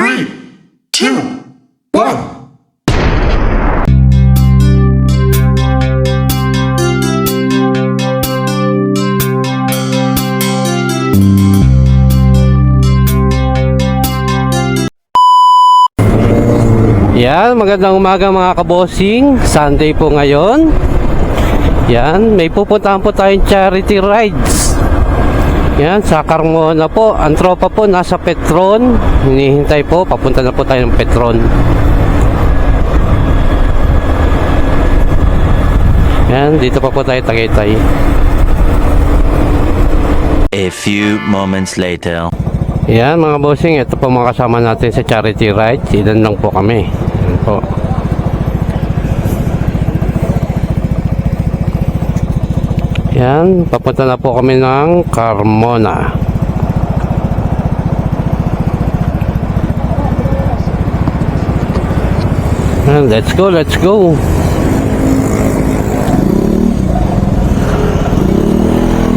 3, 2, 1. Yan, magandang umaga mga kabossing. Sunday po ngayon. Yan, may pupuntahan po tayong charity rides. Yan, sa Carmona po. Ang tropa po nasa Petron. Hinihintay po, papunta na po tayo ng Petron. Yan, dito pa po tayo Tagaytay. A few moments later. Yan mga bossing, ito po mga kasama natin sa charity ride. Ilan lang po kami. Yan po. Yan, papunta na po kami ng Carmona. Yan, let's go, let's go.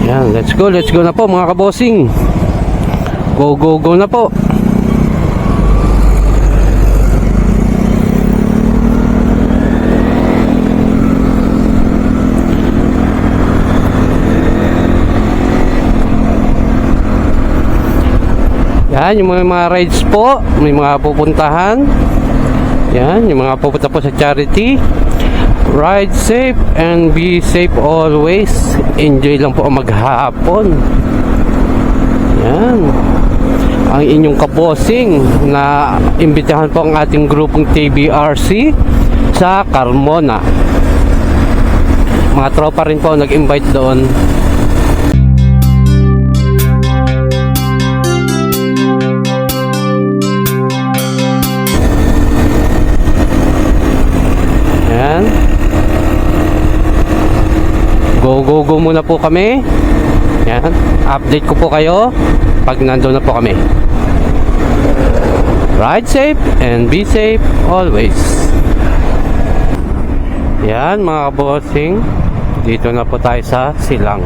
Yan, let's go na po mga kabossing. Go, go, go na po. Yan, yung mga rides po, may mga pupuntahan. Yan, yung mga pupunta po sa charity. Ride safe and be safe always. Enjoy lang po maghapon. Yan. Ang inyong kabossing na imbitahan po ang ating grupong TBRC sa Carmona. Mga tropa rin po nag-invite doon. Yan. Go, go, go muna po kami. Yan. Update ko po kayo pag nandun na po kami. Ride safe and be safe always. Yan mga bossing, dito na po tayo sa Silang.